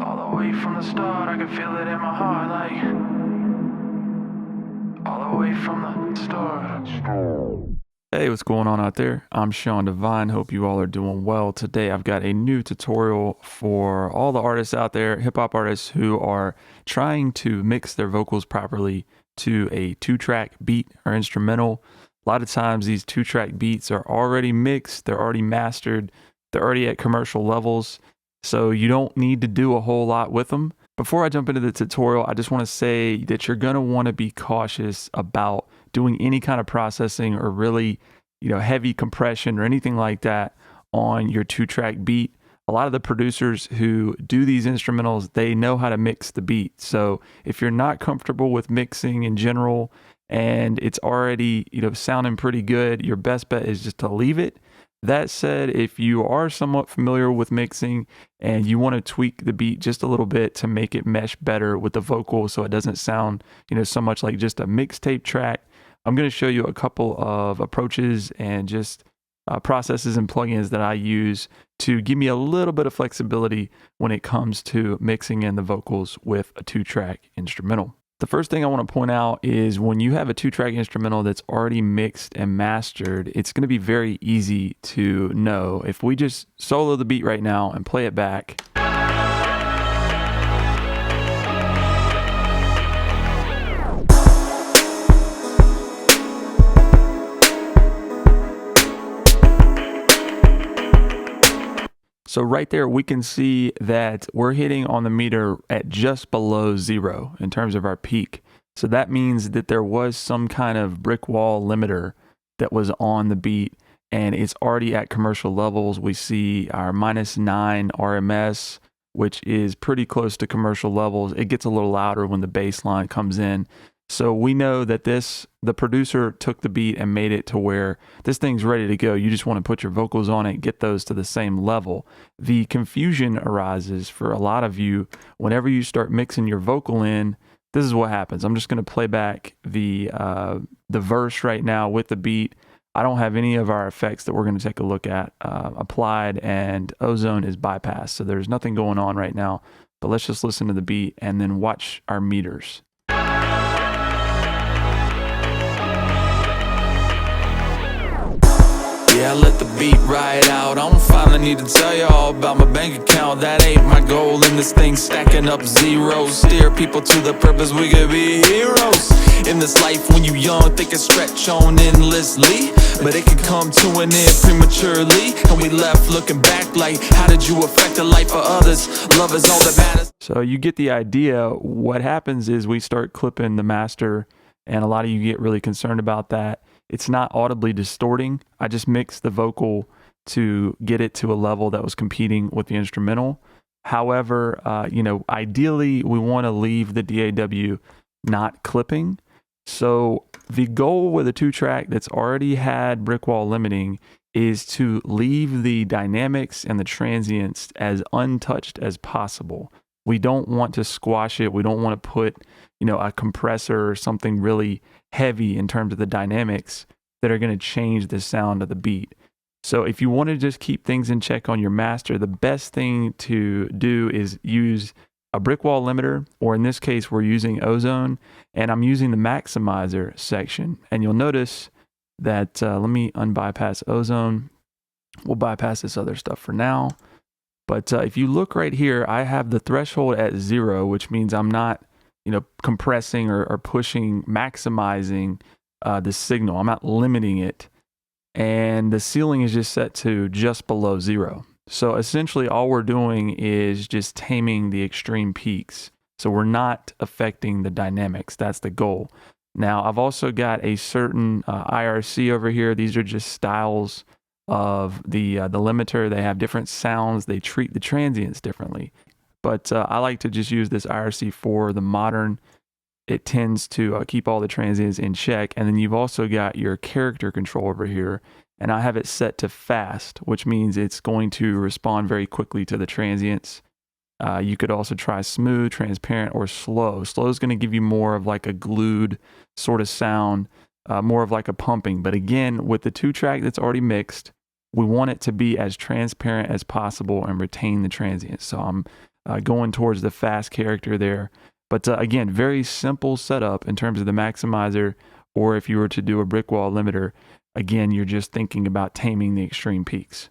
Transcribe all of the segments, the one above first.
All the way from the start, I can feel it in my heart, like all the way from the start. Hey, what's going on out there? I'm Sean Devine. Hope you all are doing well. Today I've got a new tutorial for all the artists out there, hip hop artists who are trying to mix their vocals properly to a 2-track beat or instrumental. A lot of times these 2-track beats are already mixed, they're already mastered, they're already at commercial levels, so you don't need to do a whole lot with them. Before I jump into the tutorial, I just want to say that you're going to want to be cautious about doing any kind of processing or really, heavy compression or anything like that on your 2-track beat. A lot of the producers who do these instrumentals, they know how to mix the beat. So if you're not comfortable with mixing in general and it's already, sounding pretty good, your best bet is just to leave it. That said, if you are somewhat familiar with mixing and you want to tweak the beat just a little bit to make it mesh better with the vocal so it doesn't sound, so much like just a mixtape track, I'm going to show you a couple of approaches and just processes and plugins that I use to give me a little bit of flexibility when it comes to mixing in the vocals with a 2-track instrumental. The first thing I want to point out is when you have a 2-track instrumental that's already mixed and mastered, it's going to be very easy to know. If we just solo the beat right now and play it back, so right there, we can see that we're hitting on the meter at just below 0 in terms of our peak. So that means that there was some kind of brick wall limiter that was on the beat and it's already at commercial levels. We see our -9 RMS, which is pretty close to commercial levels. It gets a little louder when the bass line comes in. So we know that the producer took the beat and made it to where this thing's ready to go. You just want to put your vocals on it, get those to the same level. The confusion arises for a lot of you whenever you start mixing your vocal in. This is what happens. I'm just going to play back the verse right now with the beat. I don't have any of our effects that we're going to take a look at applied, and ozone is bypassed. So there's nothing going on right now. But let's just listen to the beat and then watch our meters. Yeah, I let the beat ride out. I don't finally need to tell y'all about my bank account. That ain't my goal, and this thing stacking up zeros. Steer people to the purpose, we could be heroes. In this life, when you young, think it stretch on endlessly, but it can come to an end prematurely. And we left looking back like, how did you affect the life of others? Love is all that matters. So you get the idea. What happens is we start clipping the master, and a lot of you get really concerned about that. It's not audibly distorting. I just mixed the vocal to get it to a level that was competing with the instrumental. However, ideally we want to leave the DAW not clipping. So the goal with a 2-track that's already had brick wall limiting is to leave the dynamics and the transients as untouched as possible. We don't want to squash it. We don't want to put, a compressor or something really heavy in terms of the dynamics that are going to change the sound of the beat. So if you want to just keep things in check on your master, the best thing to do is use a brick wall limiter, or in this case, we're using ozone, and I'm using the maximizer section. And you'll notice that, let me unbypass ozone. We'll bypass this other stuff for now. But if you look right here, I have the threshold at 0, which means I'm not, compressing or pushing, maximizing the signal. I'm not limiting it. And the ceiling is just set to just below 0. So essentially all we're doing is just taming the extreme peaks. So we're not affecting the dynamics. That's the goal. Now I've also got a certain IRC over here. These are just styles of the limiter. They have different sounds. They treat the transients differently. But I like to just use this IRC for the modern. It tends to keep all the transients in check. And then you've also got your character control over here. And I have it set to fast, which means it's going to respond very quickly to the transients. You could also try smooth, transparent, or slow. Slow is going to give you more of like a glued sort of sound, more of like a pumping. But again, with the 2-track that's already mixed, we want it to be as transparent as possible and retain the transients. So I'm going towards the fast character there. But again, very simple setup in terms of the maximizer, or if you were to do a brick wall limiter, again, you're just thinking about taming the extreme peaks.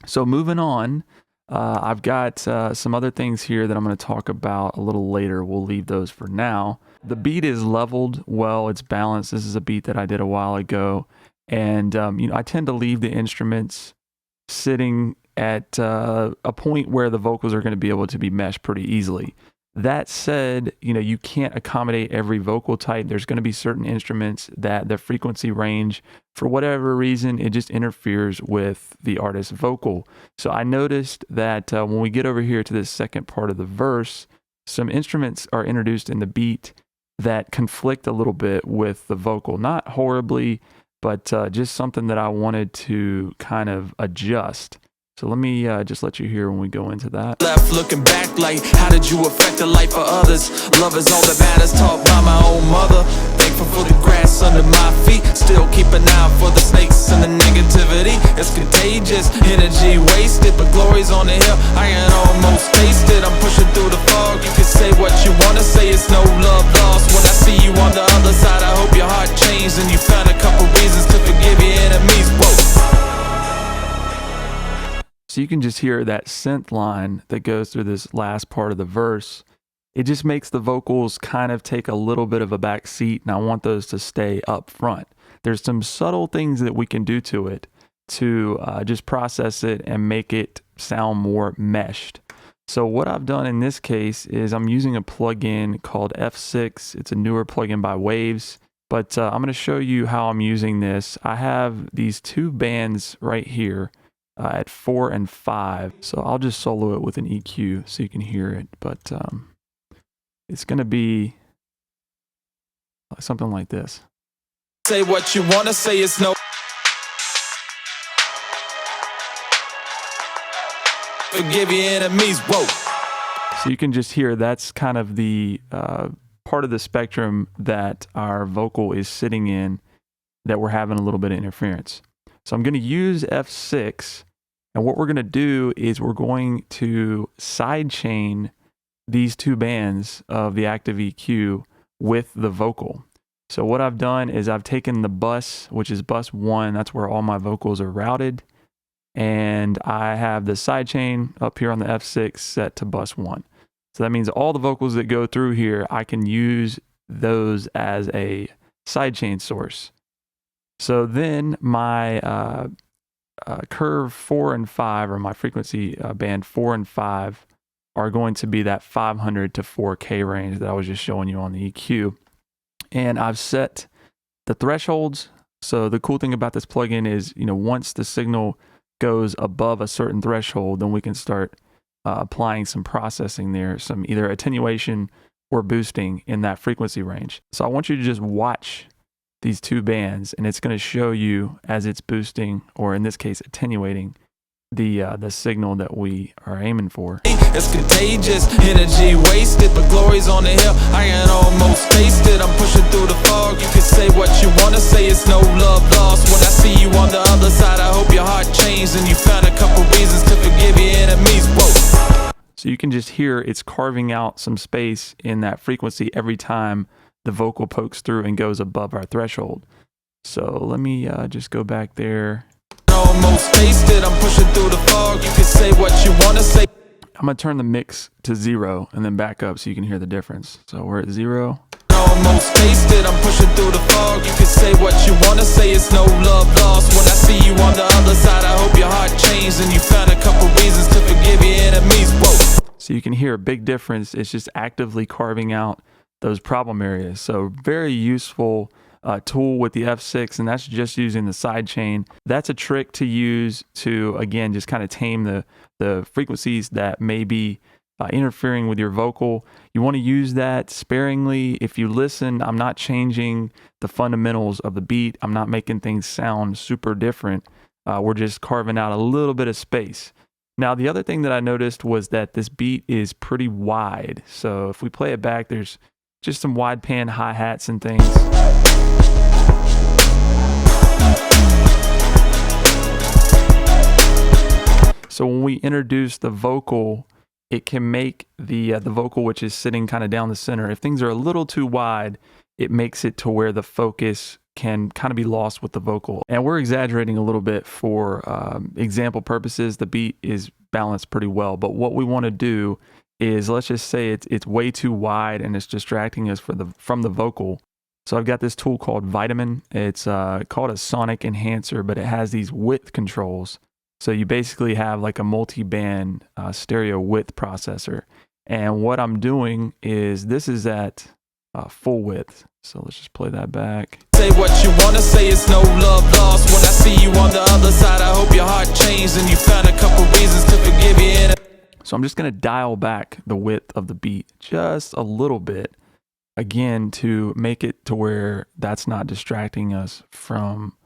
So moving on, I've got some other things here that I'm going to talk about a little later. We'll leave those for now. The beat is leveled well, it's balanced. This is a beat that I did a while ago. And, I tend to leave the instruments sitting at a point where the vocals are going to be able to be meshed pretty easily. That said, you can't accommodate every vocal type. There's going to be certain instruments that the frequency range, for whatever reason, it just interferes with the artist's vocal. So I noticed that when we get over here to this second part of the verse, some instruments are introduced in the beat that conflict a little bit with the vocal. Not horribly, but just something that I wanted to kind of adjust. So let me just let you hear when we go into that. Left looking back like, how did you affect the life of others? Love is all that matters, taught by my own mother. Thankful for the grass under my feet. Still keep an eye out for the snakes and the negativity. It's contagious, energy wasted, but glory's on the hill. I can almost taste it. I'm pushing through the fog. You can say what you wanna say, it's no love lost. When I see you on the other side, I hope your heart changed and you found a couple reasons to forgive your enemies. Whoa. So you can just hear that synth line that goes through this last part of the verse. It just makes the vocals kind of take a little bit of a back seat, and I want those to stay up front. There's some subtle things that we can do to it to just process it and make it sound more meshed. So what I've done in this case is I'm using a plugin called F6. It's a newer plugin by Waves, but I'm going to show you how I'm using this. I have these two bands right here. At 4 and 5. So I'll just solo it with an EQ so you can hear it. But it's going to be something like this. Say what you want to say, it's no. Forgive your enemies. Whoa. So you can just hear that's kind of the part of the spectrum that our vocal is sitting in that we're having a little bit of interference. So I'm going to use F6, and what we're going to do is we're going to sidechain these two bands of the active EQ with the vocal. So what I've done is I've taken the bus, which is bus 1, that's where all my vocals are routed, and I have the sidechain up here on the F6 set to bus 1. So that means all the vocals that go through here, I can use those as a sidechain source. So then my curve 4 and 5, or my frequency band 4 and 5, are going to be that 500 to 4K range that I was just showing you on the EQ. And I've set the thresholds. So the cool thing about this plugin is, once the signal goes above a certain threshold, then we can start applying some processing there, some either attenuation or boosting in that frequency range. So I want you to just watch these two bands, and it's going to show you as it's boosting, or in this case attenuating, the signal that we are aiming for. It's contagious, energy wasted, but glory's on the hill. I can almost taste it. I'm pushing through the fog. You can say what you wanna say, it's no love lost. When I see you on the other side, I hope your heart changed and you found a couple reasons to forgive your enemies. Whoa. So you can just hear it's carving out some space in that frequency every time the vocal pokes through and goes above our threshold. So let me just go back there. Almost tasted. I'm pushing through the fog. You can say what you want to say. I'm going to turn the mix to 0 and then back up so you can hear the difference. So we're at 0. Almost tasted. I'm pushing through the fog. You can say what you want to say. It's no love lost. When I see you on the other side, I hope your heart changed and you found a couple reasons to forgive your enemies. Whoa. So you can hear a big difference. It's just actively carving out those problem areas. So very useful tool with the F6, and that's just using the side chain. That's a trick to use to, again, just kind of tame the frequencies that may be interfering with your vocal. You want to use that sparingly. If you listen, I'm not changing the fundamentals of the beat. I'm not making things sound super different. We're just carving out a little bit of space. Now, the other thing that I noticed was that this beat is pretty wide. So if we play it back, there's just some wide pan hi-hats and things. So when we introduce the vocal it can make the vocal, which is sitting kind of down the center, if things are a little too wide, it makes it to where the focus can kind of be lost with the vocal. And we're exaggerating a little bit for example purposes. The beat is balanced pretty well, but what we want to do is, let's just say it's way too wide and it's distracting us from the vocal. So I've got this tool called Vitamin. It's called a sonic enhancer, but it has these width controls. So you basically have like a multi-band stereo width processor. And what I'm doing is, this is at full width. So let's just play that back. Say what you wanna say, it's no love lost. When I see you on the other side, I hope your heart changed and you found a couple reasons to forgive you. So I'm just gonna dial back the width of the beat just a little bit, again, to make it to where that's not distracting us from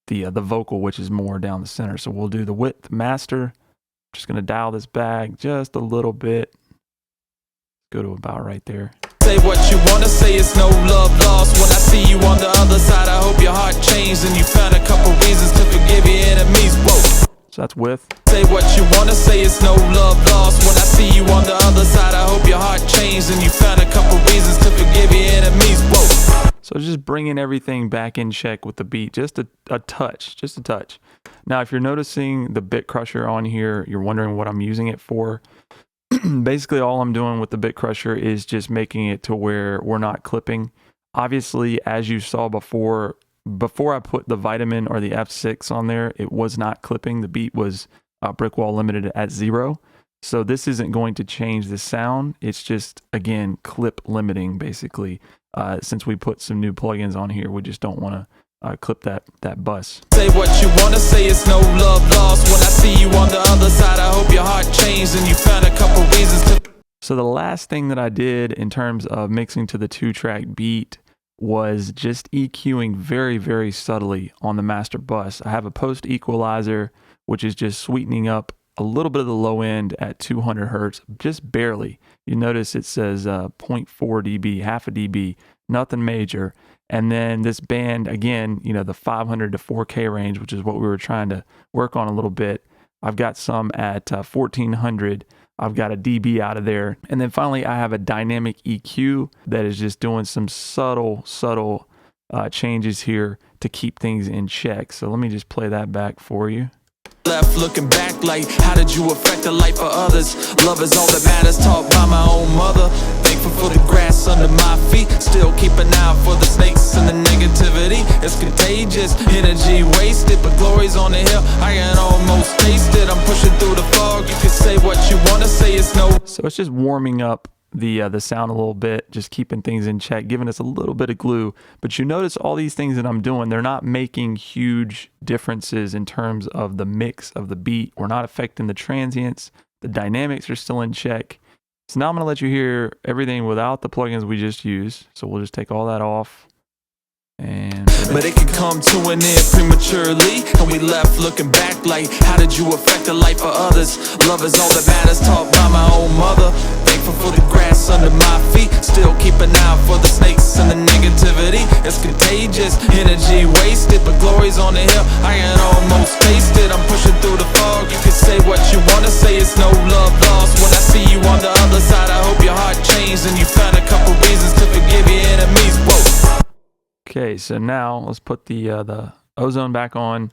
the vocal, which is more down the center. So we'll do the width master. Just gonna dial this back just a little bit. Go to about right there. Say what you wanna say, it's no love lost. When I see you on the other side, I hope your heart changed and you found a couple reasons to forgive your enemies. Whoa. So that's width. Say what you wanna say, it's no love lost. When I see you on the other side, I hope your heart changed and you found a couple reasons to forgive your enemies. Whoa. So just bringing everything back in check with the beat, just a touch, just a touch. Now, if you're noticing the bit crusher on here, you're wondering what I'm using it for. Basically, all I'm doing with the bit crusher is just making it to where we're not clipping. Obviously, as you saw before I put the Vitamin or the F6 on there, it was not clipping. The beat was brick wall limited at 0. So this isn't going to change the sound. It's just, again, clip limiting, basically. Since we put some new plugins on here, we just don't want to clip that bus. Say what you wanna say, it's no love lost. When I see you on the other side, I hope your heart changed and you found a couple reasons to. So the last thing that I did in terms of mixing to the 2-track beat was just EQing very, very subtly on the master bus. I have a post equalizer, which is just sweetening up a little bit of the low end at 200 hertz, just barely. You notice it says 0.4 dB, half a dB, nothing major. And then this band, again, the 500 to 4K range, which is what we were trying to work on a little bit. I've got some at 1400. I've got a dB out of there. And then finally, I have a dynamic EQ that is just doing some subtle changes here to keep things in check. So let me just play that back for you. Left looking back like, how did you affect the life of others? Love is all that matters, taught by my own mother. Thankful for the grass under my feet. Still keep an eye out for the snakes and the negativity. It's contagious, energy wasted, but glory's on the hill. I can almost taste it. I'm pushing through the fog. You can say what you wanna say, it's no. So it's just warming up the sound a little bit, just keeping things in check, giving us a little bit of glue. But you notice all these things that I'm doing, they're not making huge differences in terms of the mix of the beat. We're not affecting the transients. The dynamics are still in check. So now I'm gonna let you hear everything without the plugins we just used. So we'll just take all that off. And but it could come to an end prematurely, and we left looking back like, how did you affect the life of others? Love is all that matters, taught by my own mother. Thankful for the grass under my feet. Still keep an eye out for the snakes and the negativity. It's contagious, energy wasted, but glory's on the hill. I can almost taste it. I'm pushing through the fog. You can say what you wanna say, it's no love lost. When I see you on the other side, I hope your heart changed and you found a couple reasons to forgive your enemies. Whoa. okay, so now let's put the ozone back on,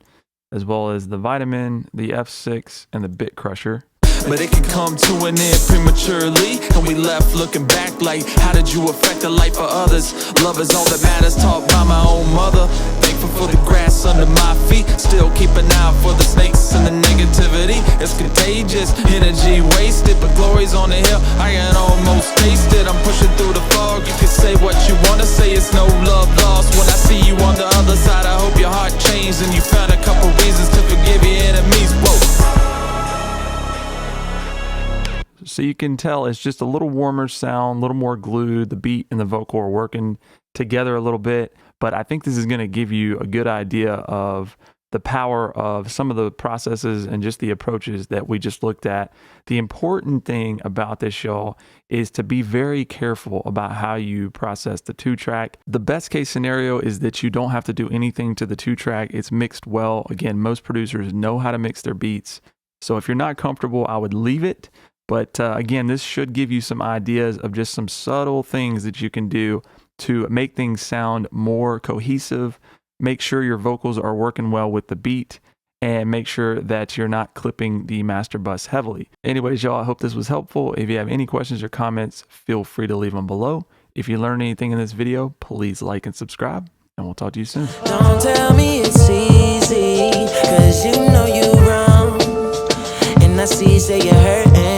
as well as the Vitamin, the F6, and the bit crusher. But it could come to an end prematurely, and we left looking back like, how did you affect the life of others? Love is all that matters, taught by my own mother. Thankful for the grass under my feet. Still keep an eye out for the snakes and the negativity. It's contagious, energy wasted, but glory's on the hill. I can almost taste it. I'm pushing through the fog. You can say what you wanna say, it's no love lost. When I see you on the other side, I hope your heart changed and you found a couple reasons to forgive your enemies. Whoa. So you can tell it's just a little warmer sound, a little more glued. The beat and the vocal are working together a little bit, but I think this is going to give you a good idea of the power of some of the processes and just the approaches that we just looked at. The important thing about this, y'all, is to be very careful about how you process the 2-track. The best case scenario is that you don't have to do anything to the 2-track. It's mixed well. Again, most producers know how to mix their beats. So if you're not comfortable, I would leave it. But again, this should give you some ideas of just some subtle things that you can do to make things sound more cohesive, make sure your vocals are working well with the beat, and make sure that you're not clipping the master bus heavily. Anyways, y'all, I hope this was helpful. If you have any questions or comments, feel free to leave them below. If you learned anything in this video, please like and subscribe, and we'll talk to you soon. Don't tell me it's easy, cause you know you wrong. And I see, say you're hurting.